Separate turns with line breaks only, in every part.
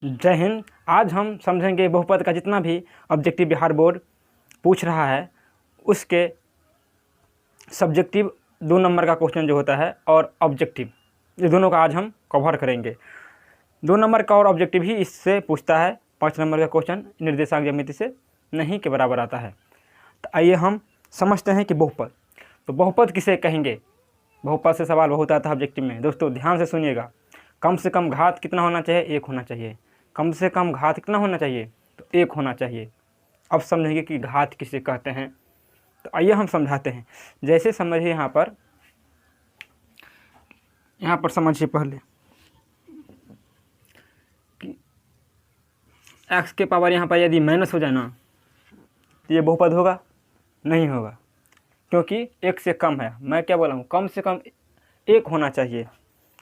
जय हिंद। आज हम समझेंगे बहुपद का जितना भी ऑब्जेक्टिव बिहार बोर्ड पूछ रहा है उसके सब्जेक्टिव 2 नंबर का क्वेश्चन जो होता है और ऑब्जेक्टिव, ये दोनों का आज हम कवर करेंगे। 2 नंबर का और ऑब्जेक्टिव ही इससे पूछता है। 5 नंबर का क्वेश्चन निर्देशांक ज्यामिति से नहीं के बराबर आता है। तो आइए हम समझते हैं कि बहुपद, तो बहुपद किसे कहेंगे। बहुपद से सवाल बहुत आता है ऑब्जेक्टिव में। दोस्तों ध्यान से सुनिएगा। कम से कम घात कितना होना चाहिए? 1 होना चाहिए। कम से कम घात कितना होना चाहिए? तो 1 होना चाहिए। अब समझेंगे कि घात किसे कहते हैं। तो आइए हम समझाते हैं। जैसे समझिए यहाँ पर समझिए पहले कि x के पावर यहाँ पर यदि माइनस हो जाए ना तो ये बहुपद होगा? नहीं होगा, क्योंकि 1 से कम है। मैं क्या बोला हूँ? कम से कम 1 होना चाहिए,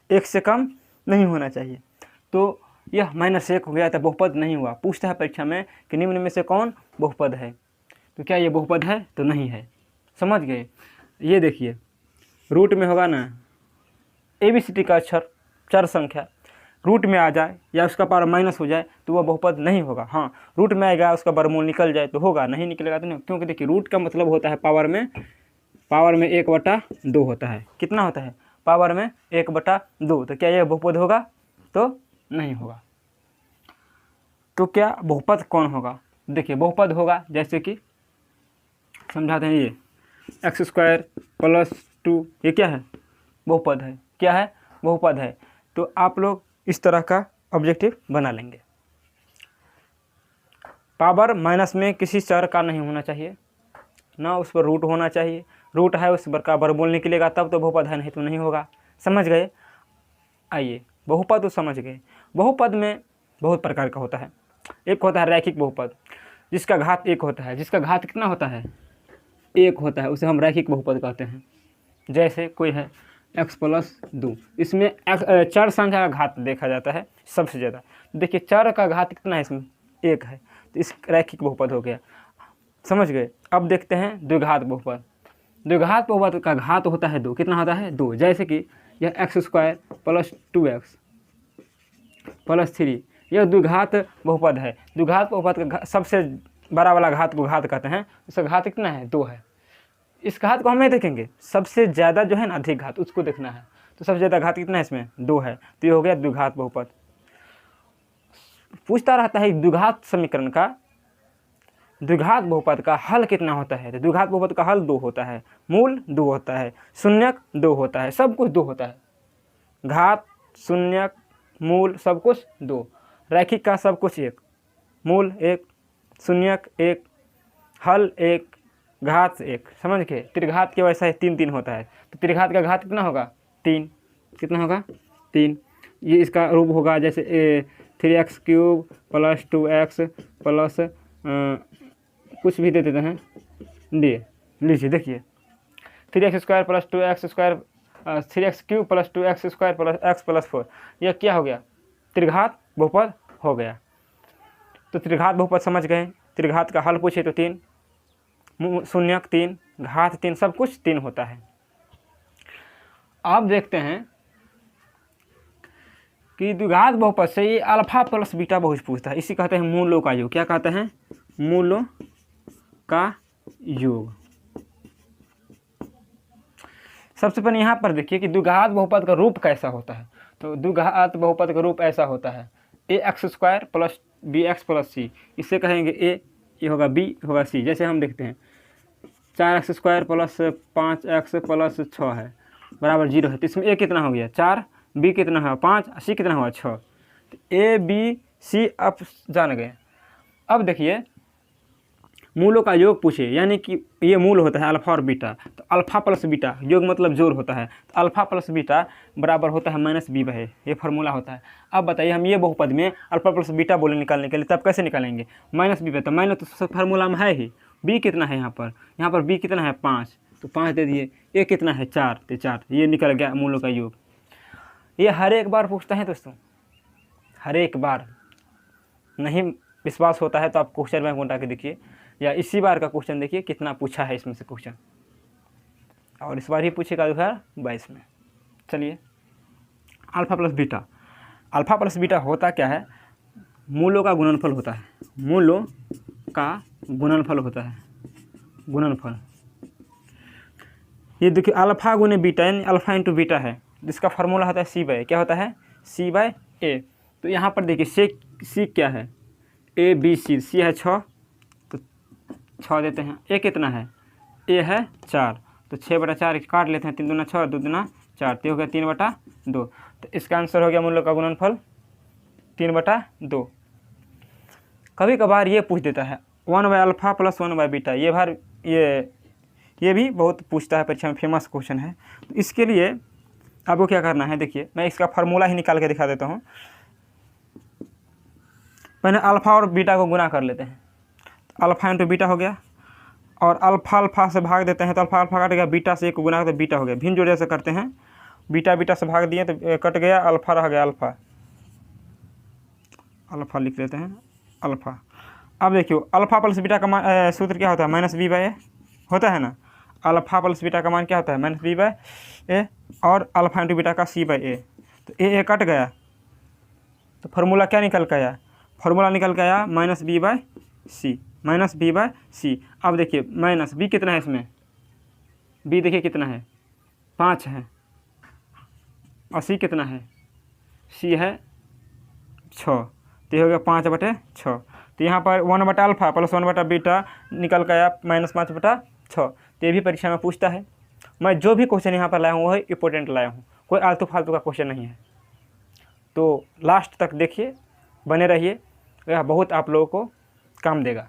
1 से कम नहीं होना चाहिए। तो यह -1 हो गया तो बहुपद नहीं हुआ। पूछता है परीक्षा में कि निम्न में से कौन बहुपद है, तो क्या ये बहुपद है? तो नहीं है। समझ गए? ये देखिए, रूट में होगा ना ABCD का अक्षर चर संख्या रूट में आ जाए या उसका पावर माइनस हो जाए तो वह बहुपद नहीं होगा। हाँ, रूट में आएगा, उसका वर्गमूल निकल जाए तो होगा, नहीं निकलेगा तो नहीं। क्योंकि देखिए रूट का मतलब होता है पावर में 1/2 होता है। कितना होता है? पावर में 1/2। तो क्या यह बहुपद होगा? तो नहीं होगा। तो क्या बहुपद कौन होगा? देखिए बहुपद होगा, जैसे कि समझाते हैं। ये x² + 2 ये क्या है? बहुपद है। क्या है? बहुपद है। तो आप लोग इस तरह का ऑब्जेक्टिव बना लेंगे। पावर माइनस में किसी चर का नहीं होना चाहिए, ना उस पर रूट होना चाहिए। रूट है उस पर का वर्गमूल निकलेगा तब तो बहुपद है, नहीं तो नहीं होगा। समझ गए? आइए, बहुपद तो समझ गए। बहुपद में बहुत प्रकार का होता है। एक होता है रैखिक बहुपद, जिसका घात 1 होता है। जिसका घात कितना होता है? 1 होता है, उसे हम रैखिक बहुपद कहते हैं। जैसे कोई है x + 2, इसमें चर संख्या का घात देखा जाता है सबसे ज़्यादा। देखिए चर का घात कितना है? इसमें 1 है, तो इस रैखिक बहुपद हो गया। समझ गए? अब देखते हैं द्विघात बहुपद। द्विघात बहुपद का घात होता है 2। कितना होता है? 2। जैसे कि यह x² + 2x + 3, यह द्विघात बहुपद है। द्विघात बहुपद का सबसे बड़ा वाला घात को घात कहते हैं। इसका घात कितना है? 2 है। इस घात को हम नहीं देखेंगे, सबसे ज़्यादा जो है ना अधिक घात, उसको देखना है। तो सबसे ज़्यादा घात कितना है? इसमें 2 है। तो ये हो गया द्विघात बहुपद। पूछता रहता है द्विघात समीकरण का, द्विघात बहुपद का हल कितना होता है? तो द्विघात बहुपद का हल 2 होता है, मूल 2 होता है, शून्यक 2 होता है, सब कुछ 2 होता है। घात, शून्यक, मूल सब कुछ 2। रैखिक का सब कुछ 1, मूल 1, शून्यक 1, हल 1, घात 1। समझ के? त्रिघात के वैसा ही 3 होता है। तो त्रिघात का घात कितना होगा? 3। कितना होगा? 3। ये इसका रूप होगा जैसे 3x³ + 2x प्लस कुछ भी दे देते हैं, लीजिए देखिए 3x² + 2x², 3x³ + 2x² + x + 4, यह क्या हो गया? त्रिघात बहुपद हो गया। तो त्रिघात बहुपद समझ गए। त्रिघात का हल पूछे तो 3, शून्यक 3, घात 3, सब कुछ 3 होता है। अब देखते हैं कि द्विघात बहुपद से ये अल्फा + बीटा बहुत पूछता है। इसी कहते हैं मूलों का योग। क्या कहते हैं? मूलों का योग। सबसे पहले यहाँ पर देखिए कि द्विघात बहुपद का रूप कैसा होता है। तो द्विघात बहुपद का रूप ऐसा होता है ax² + bx + c। इससे कहेंगे a, ये होगा b, होगा c। जैसे हम देखते हैं 4x² + 5x + 6 है बराबर 0 है। तो इसमें a कितना हो गया? 4, b कितना है? 5, c कितना हुआ? 6। तो a b c अब जान गए। अब देखिए मूलों का योग पूछे, यानी कि ये मूल होता है अल्फा और बीटा। तो अल्फा + बीटा, योग मतलब जोड़ होता है। तो अल्फा + बीटा बराबर होता है -b/, ये फार्मूला होता है। अब बताइए हम ये बहुपद में अल्फा + बीटा बोले निकालने के लिए तब कैसे निकालेंगे? -b/, तो माइनस तो फार्मूला में है ही। b कितना है यहाँ पर b कितना है? 5, तो 5 दे दिए। a कितना है? 4, तो 4। ये निकल गया मूलों का योग। ये हर एक बार पूछता है दोस्तों, हर एक बार। नहीं विश्वास होता है तो आप क्वेश्चन बैंक उठा के देखिए, या इसी बार का क्वेश्चन देखिए कितना पूछा है इसमें से क्वेश्चन, और इस बार ही पूछेगा 2022 में। चलिए अल्फा + बीटा। अल्फा + बीटा होता क्या है? मूलों का गुणनफल होता है, मूलों का गुणनफल होता है, गुणनफल। ये देखिए अल्फा गुने बीटा यानी अल्फा इंटू बीटा है, जिसका फार्मूला होता है सी बाय, क्या होता है सी बाय ए। तो यहाँ पर देखिए सी क्या है, ए बी सी है 6, तो 6 देते हैं। ए कितना है, ए है 4, तो 6/4 काट लेते हैं, 3 दूना 6, 2 दूना 4, तो हो गया 3/2। तो इसका आंसर हो गया मूलों का गुणनफल 3/2। कभी कभार ये पूछ देता है 1/α + 1/β, ये भी बहुत पूछता है परीक्षा में, फेमस क्वेश्चन है। तो इसके लिए आपको क्या करना है, देखिए मैं इसका फार्मूला ही निकाल के दिखा देता हूँ। पहले अल्फ़ा और बीटा को गुना कर लेते हैं, अल्फ़ा इंटू बीटा हो गया, और अल्फ़ा से भाग देते हैं, तो अल्फ़ा कट गया, बीटा से 1 को गुना करते बीटा हो गया। भिन्न जोड़े से करते हैं, बीटा से भाग दिए तो कट गया, अल्फ़ा रह गया, अल्फ़ा लिख लेते हैं अल्फ़ा। अब देखिए अल्फ़ा प्लस बीटा का मान सूत्र क्या होता है, -b/a होता है ना। अल्फ़ा प्लस बीटा का मान क्या होता है, -b/a, और अल्फ़ा इंटू बीटा का c/a। तो ए कट गया, तो फार्मूला क्या निकल के आया, फार्मूला निकल के आया -b/c। अब देखिए माइनस b कितना है इसमें, b देखिए कितना है 5 है, और c कितना है, c है 6, तो ये हो गया 5/6। तो यहाँ पर 1/α + 1/β निकल के आया -5/6। तो ये भी परीक्षा में पूछता है। मैं जो भी क्वेश्चन यहाँ पर लाया हूँ वही इंपॉर्टेंट लाया हूँ, कोई आलतू फालतू का क्वेश्चन नहीं है। तो लास्ट तक देखिए, बने रहिए, यह बहुत आप लोगों को काम देगा।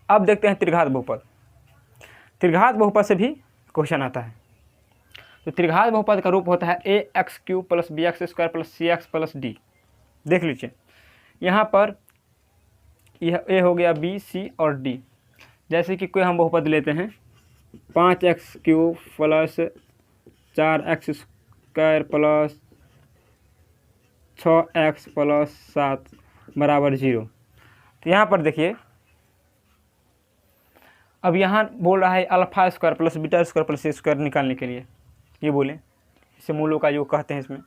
अब देखते हैं त्रिघात बहुपद। त्रिघात बहुपद से भी क्वेश्चन आता है। तो त्रिघात बहुपद का रूप होता है ax³ + bx² + cx + d। देख लीजिए यहाँ पर यह a हो गया, b c और d। जैसे कि कोई हम बहुपद लेते हैं 5x³ + 4x² + 6x + 7 = 0। तो यहाँ पर देखिए, अब यहाँ बोल रहा है अल्फ़ा स्क्वायर + बीटा स्क्वायर + सी स्क्वायर निकालने के लिए, ये बोले इसे मूलों का योग कहते हैं इसमें।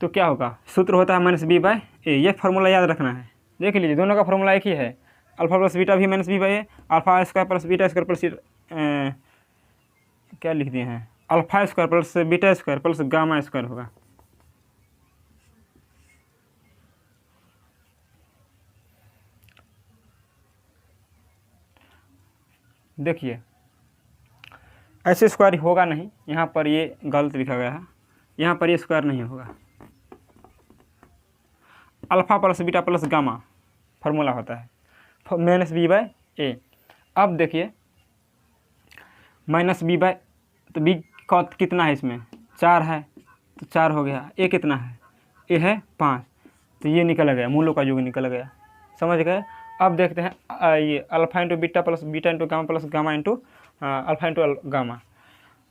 तो क्या होगा, सूत्र होता है -b/a। ये फार्मूला याद रखना है। देख लीजिए दोनों का फार्मूला एक ही है, अल्फ़ा प्लस बीटा भी -b/a, alpha square + beta square + क्या लिख दिए हैं, alpha square + beta square + gamma square होगा। देखिए ऐसे स्क्वायर होगा नहीं, यहाँ पर ये गलत लिखा गया है, यहाँ पर ये स्क्वायर नहीं होगा। Alpha plus beta plus gamma formula होता है -b/a। अब देखिए -b/, तो b का कितना है इसमें 4 है, तो 4 हो गया। a कितना है, a है 5, तो ये निकल गया, मूलों का योग निकल गया। समझ गए। अब देखते हैं ये alpha into beta plus beta into gamma plus gamma into alpha into gamma.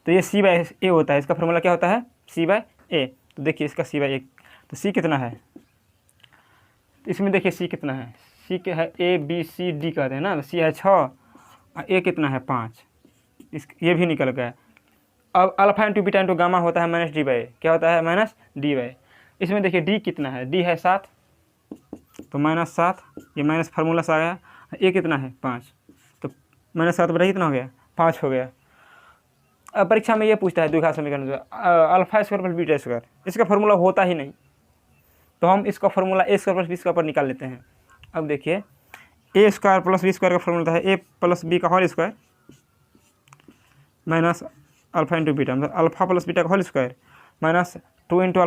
तो ये c/a होता है, इसका फार्मूला क्या होता है c/a। तो देखिए इसका c/a, तो c कितना है, इसमें देखिए c कितना है, c के है a b c d कहते हैं ना, तो c है 6 और a कितना है 5, ये भी निकल गया। अब alpha into beta into gamma होता है -d/a, क्या होता है -d/a। इसमें देखिए d कितना है, d है 7, तो -7, ये माइनस फार्मूला से आ गया। a कितना है 5, तो -7/, कितना हो गया 5 हो गया। अब परीक्षा में ये पूछता है द्विघात समीकरण अल्फ़ा स्क्वायर + बीटा स्क्वायर, इसका फार्मूला होता ही नहीं, तो हम इसका फार्मूला a² + b² पर निकाल लेते हैं। अब देखिए a² + b² का फार्मूला है a + b का whole square minus alpha into beta, मतलब अल्फ़ा प्लस बीटा का whole square minus 2 into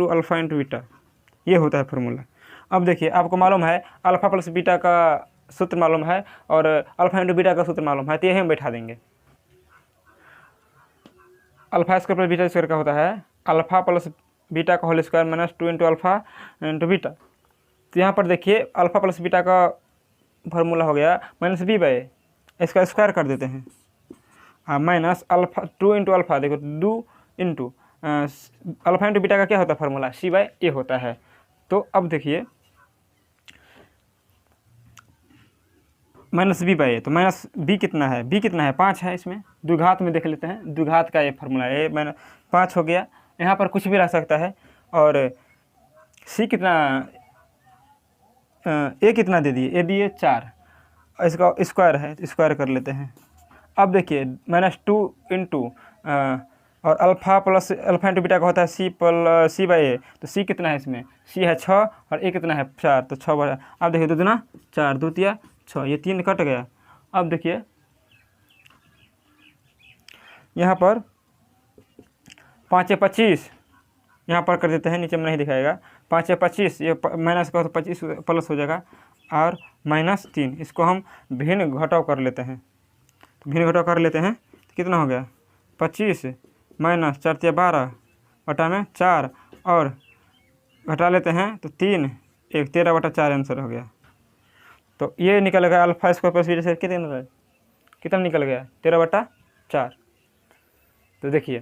alpha into beta, ये होता है फार्मूला। अब देखिए आपको मालूम है अल्फ़ा प्लस बीटा का सूत्र मालूम है और अल्फ़ा इंटू बीटा का सूत्र मालूम है, तो ये हम बैठा देंगे। अल्फ़ा स्क्वायर + बीटा स्क्वायर का होता है अल्फ़ा प्लस बीटा का whole square minus 2 into alpha into beta. तो यहाँ पर देखिए अल्फ़ा प्लस बीटा का फार्मूला हो गया -b/a, इसका स्क्वायर कर देते हैं माइनस अल्फ़ा 2 इंटू अल्फ़ा, देखो 2 इंटू अल्फ़ा इंटू बीटा का क्या होता है फार्मूला c/a होता है। तो अब देखिए -b/a, तो -b कितना है, b कितना है 5 है, इसमें द्विघात में देख लेते हैं, द्विघात का ये फार्मूला है, -5 हो गया। यहाँ पर कुछ भी रह सकता है, और सी कितना, ए कितना दे दिए, ए दिए 4, इसका स्क्वायर है तो स्क्वायर कर लेते हैं। अब देखिए -2 इंटू और alpha plus alpha into beta का होता है सी बाई ए, तो सी कितना है इसमें, सी है 6 और ए कितना है 4, तो 6 बड़ा। अब देखिए 2 दूना 4, 2 तिया 6, ये 3 कट गया। अब देखिए यहाँ पर 5 या 25 यहाँ पर कर देते हैं, नीचे में नहीं दिखाएगा, 5 या 25, ये माइनस का तो 25 प्लस हो जाएगा, और -3 इसको हम भिन्न घटाव कर लेते हैं। तो भिन्न घटाव कर लेते हैं तो कितना हो गया, 25 माइनस 4 तिया 12 बटा में 4, और घटा लेते हैं तो 3 1 13/4 आंसर हो गया। तो ये निकल गया अल्फ़ा स्क्वायर प्लस बीटा से कितना निकल गया, 13/4। तो देखिए,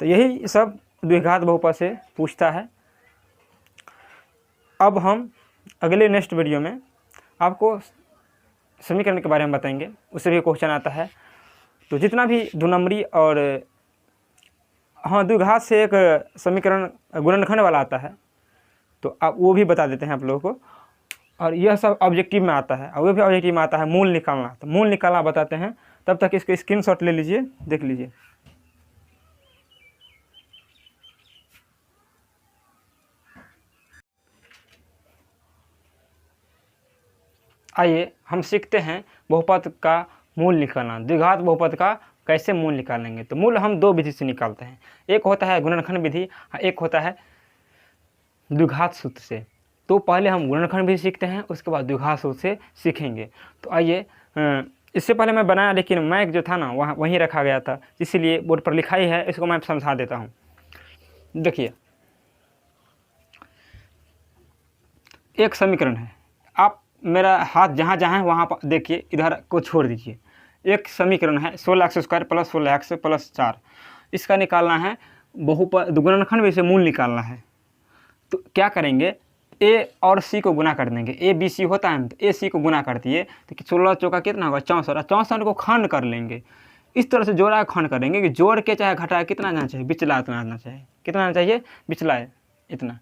तो यही सब द्विघात बहुपद से पूछता है। अब हम अगले नेक्स्ट वीडियो में आपको समीकरण के बारे में बताएंगे, उससे भी क्वेश्चन आता है। तो जितना भी 2 नंबरी और हाँ द्विघात से एक समीकरण गुणनखंड वाला आता है, तो आप वो भी बता देते हैं आप लोगों को। और यह सब ऑब्जेक्टिव में आता है, और वो भी ऑब्जेक्टिव में आता है मूल निकालना, तो मूल निकालना बताते हैं। तब तक इसको स्क्रीनशॉट ले लीजिए, देख लीजिए। आइए हम सीखते हैं बहुपद का मूल निकालना। द्विघात बहुपद का कैसे मूल निकालेंगे। तो मूल हम 2 विधि से निकालते हैं, एक होता है गुणनखंड विधि, एक होता है द्विघात सूत्र से। तो पहले हम गुणनखंड विधि सीखते हैं, उसके बाद द्विघात सूत्र से सीखेंगे। तो आइए, इससे पहले मैं बनाया, लेकिन मैक जो था ना वहाँ वहीं रखा गया था, इसीलिए बोर्ड पर लिखा ही है, इसको मैं समझा देता हूँ। देखिए एक समीकरण है, आप मेरा हाथ जहाँ जहाँ है वहाँ पर देखिए, इधर को छोड़ दीजिए। एक समीकरण है 16x² + 16x + 4, इसका निकालना है बहुपद गुणनखंड विधि से मूल निकालना है। तो क्या करेंगे, ए और सी को गुना कर देंगे, ए बी सी होता है ना, तो ए सी को गुना कर दिए तो 16 चौका कितना होगा 64, 64 को खंड कर लेंगे। इस तरह से जोड़ा खंड करेंगे कि जोड़ के चाहे घटाए कितना जाना चाहिए, बिचला इतना आना चाहिए, कितना आना चाहिए, बिचला इतना।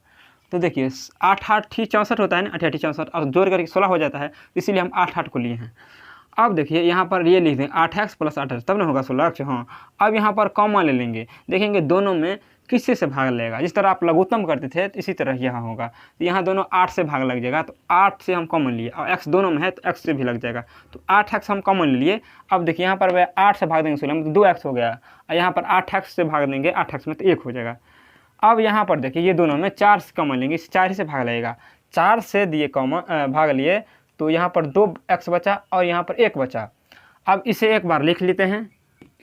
तो देखिए 8 8 64 होता है ना, 8 8 64, और जोड़ करके 16 हो जाता है, इसीलिए हम 8 8 को लिए हैं। अब देखिए यहाँ पर ये लिख दें 8x + 8x, तब ना होगा 16x। हाँ, अब यहाँ पर कॉमन ले लेंगे, देखेंगे दोनों में किससे से भाग लगेगा। जिस तरह आप लघुत्तम करते थे तो इसी तरह यहाँ होगा, तो यहाँ दोनों 8 से भाग लग जाएगा, तो 8 से हम कॉमन लिए, और x दोनों में है तो x से भी लग जाएगा, तो 8x हम कॉमन ले लिए। अब देखिए यहाँ पर वह 8 से भाग देंगे 16 में तो 2x हो गया, और यहाँ पर 8x से भाग देंगे 8x में तो 1 हो जाएगा। अब यहाँ पर देखिए ये दोनों में 4 से कॉमन लेंगे, इस 4 से भाग लगेगा, 4 से दिए कॉमन भाग लिए, तो यहाँ पर 2x बचा और यहाँ पर 1 बचा। अब इसे एक बार लिख लेते हैं,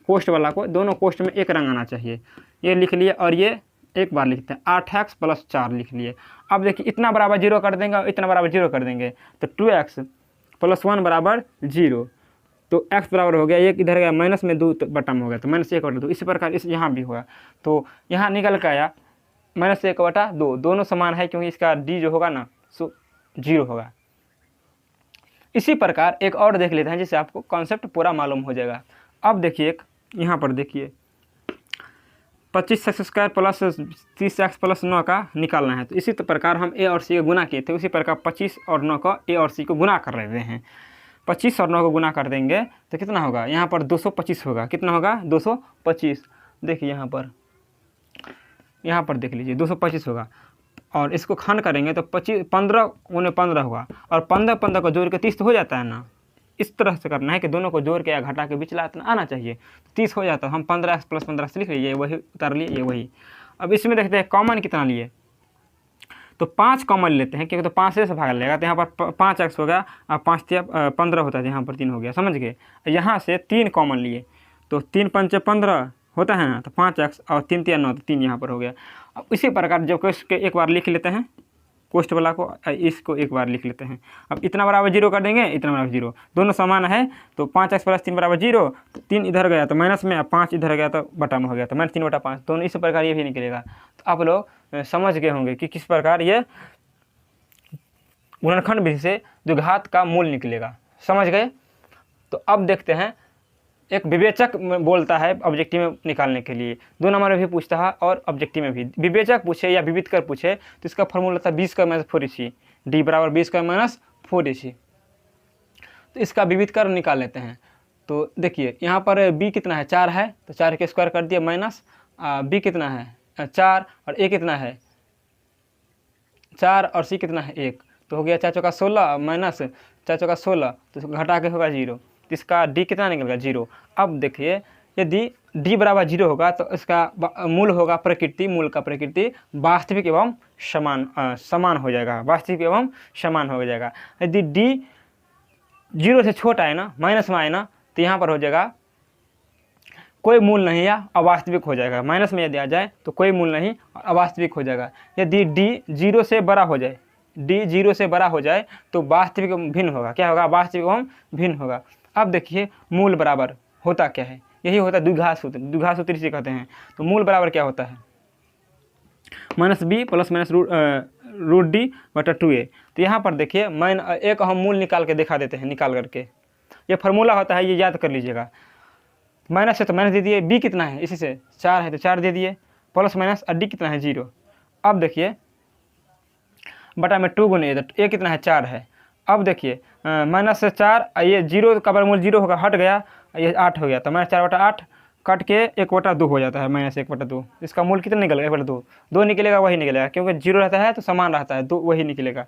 कोष्ठ वाला को, दोनों कोष्ठ में एक रंग आना चाहिए, ये लिख लिए, और ये एक बार लिखते हैं 8x + 4 लिख लिए। अब देखिए इतना बराबर 0 कर देंगे और इतना बराबर 0 कर देंगे, तो 2x + 1 बराबर 0, तो x बराबर हो गया, एक इधर गया माइनस में 2 बटा में हो गया, तो -1/2। इसी प्रकार इस यहाँ भी हुआ, तो यहाँ निकल के आया -1/2, दोनों समान है क्योंकि इसका d जो होगा ना सो 0 होगा। इसी प्रकार एक और देख लेते हैं जिससे आपको कॉन्सेप्ट पूरा मालूम हो जाएगा। अब देखिए एक यहाँ पर देखिए 25x² + 30x + 9 का निकालना है। तो इसी प्रकार हम a और c को गुना किए थे, उसी प्रकार 25 और 9 का a और c को गुना कर रहे हैं। 25 और 9 को गुना कर देंगे तो कितना होगा, यहाँ पर 225 होगा, कितना होगा 225। देखिए यहाँ पर देख लीजिए 225 होगा, और इसको खंड करेंगे तो 15 × 15 होगा, और 15 को जोड़ के 30 तो हो जाता है ना। इस तरह से करना है कि दोनों को जोड़ के या घटा के बिचला इतना आना चाहिए, 30 हो जाता है। हम 15x + 15 से लिख लीजिए, वही उतार लिए, ये वही। अब इसमें देखते हैं कॉमन कितना लिए, तो 5 कॉमन लेते हैं क्योंकि तो 5 से भाग लेगा, तो यहाँ पर 5x हो गया, और 5 × 15 होता है, यहाँ पर 3 हो गया, समझ गए। यहाँ से 3 कॉमन लिए, तो 3 × 5 = 15 होता है ना, तो 5x और 3 × 3 = 9, तो 3 यहाँ पर हो गया। अब इसी प्रकार जब कोष्ठ के एक बार लिख लेते हैं, कोष्ठ वाला को, इसको एक बार लिख लेते हैं। अब इतना बराबर 0 कर देंगे, इतना बराबर 0, दोनों समान है, तो 5x + 3 बराबर 0, तो 3 इधर गया तो माइनस में, 5 इधर गया तो बटा में हो गया, तो -3/5, दोनों इस प्रकार ये भी निकलेगा। तो आप लोग समझ गए होंगे कि किस प्रकार ये गुणनखंड विधि से द्विघात का मूल निकलेगा, समझ गए। तो अब देखते हैं एक विवेचक बोलता है ऑब्जेक्टिव में निकालने के लिए, 2 नंबर में भी पूछता है और ऑब्जेक्टिव में भी। विवेचक पूछे या विविध कर पूछे तो इसका फॉर्मूला था 20^-4ac, डी बराबर 20^-4ac। तो इसका विविध कर निकाल लेते हैं। तो देखिए यहाँ पर बी कितना है, 4 है, तो 4 के स्क्वायर कर दिया माइनस बी कितना है 4 और ए कितना है 4 और सी कितना है 1, तो हो गया 4 चौका 16 माइनस 4 चौका 16, तो घटा के होगा 0, तो इसका डी कितना निकलेगा 0। अब देखिए यदि डी बराबर 0 होगा तो इसका मूल होगा प्रकृति, मूल का प्रकृति वास्तविक एवं समान हो जाएगा, वास्तविक एवं समान हो जाएगा। यदि डी 0 से छोटा है ना, माइनस में आए ना, तो यहाँ पर हो जाएगा कोई मूल नहीं या अवास्तविक हो जाएगा। माइनस में यदि आ जाए तो कोई मूल नहीं और अवास्तविक हो जाएगा। यदि डी 0 से बड़ा हो जाए, डी 0 से बड़ा हो जाए तो वास्तविक भिन्न होगा। क्या होगा, वास्तविक एवं भिन्न होगा। अब देखिए मूल बराबर होता क्या है, यही होता है द्विघात सूत्र, द्विघात सूत्र इसे कहते हैं। तो मूल बराबर क्या होता है, minus B plus minus root D बटा 2a। तो यहाँ पर देखिए एक हम मूल निकाल के दिखा देते हैं, निकाल करके ये फार्मूला होता है, ये याद कर लीजिएगा। माइनस है तो माइनस दे दिए, बी कितना है इसी से 4 है तो 4 दे दिए, प्लस माइनस और डी कितना है 0। अब देखिए बटा में 2 गुने तो ए कितना है 4 है। अब देखिए माइनस से 4 ये 0 का वर्गमूल 0 होगा, हट गया, ये 8 हो गया, तो माइनस 4/8 कट के 1/2 हो जाता है, माइनस 1/2। इसका मूल कितना निकलेगा 1/2, 2 निकलेगा, वही निकलेगा, क्योंकि 0 रहता है तो समान रहता है, 2 वही निकलेगा।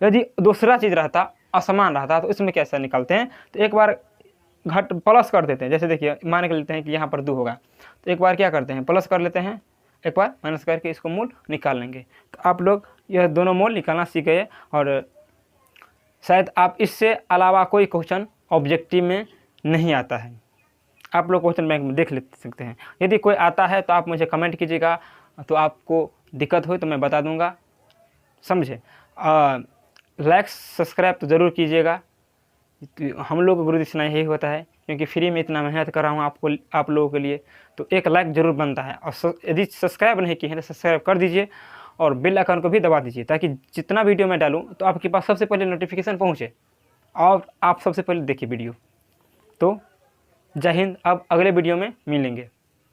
यदि दूसरा चीज़ रहता असमान रहता तो इसमें कैसा निकालते हैं, तो एक बार घट प्लस कर देते हैं। जैसे देखिए मान के लेते हैं कि यहाँ पर 2 होगा, तो एक बार क्या करते हैं प्लस कर लेते हैं, एक बार माइनस करके इसको मूल निकाल लेंगे। तो आप लोग यह दोनों मूल निकालना सीख गए और शायद आप इससे अलावा कोई क्वेश्चन ऑब्जेक्टिव में नहीं आता है, आप लोग क्वेश्चन बैंक में देख ले सकते हैं। यदि कोई आता है तो आप मुझे कमेंट कीजिएगा, तो आपको दिक्कत हो तो मैं बता दूंगा, समझे। लाइक सब्सक्राइब तो ज़रूर कीजिएगा। हम लोग को गुरु दक्षिणा यही होता है, क्योंकि फ्री में इतना मेहनत कर रहा हूँ आप लोगों के लिए, तो एक लाइक ज़रूर बनता है। और यदि सब्सक्राइब नहीं किए हैं तो सब्सक्राइब कर दीजिए और बेल आइकन को भी दबा दीजिए, ताकि जितना वीडियो मैं डालूँ तो आपके पास सबसे पहले नोटिफिकेशन पहुँचे और आप सबसे पहले देखिए वीडियो। तो जय हिंद, अब अगले वीडियो में मिलेंगे।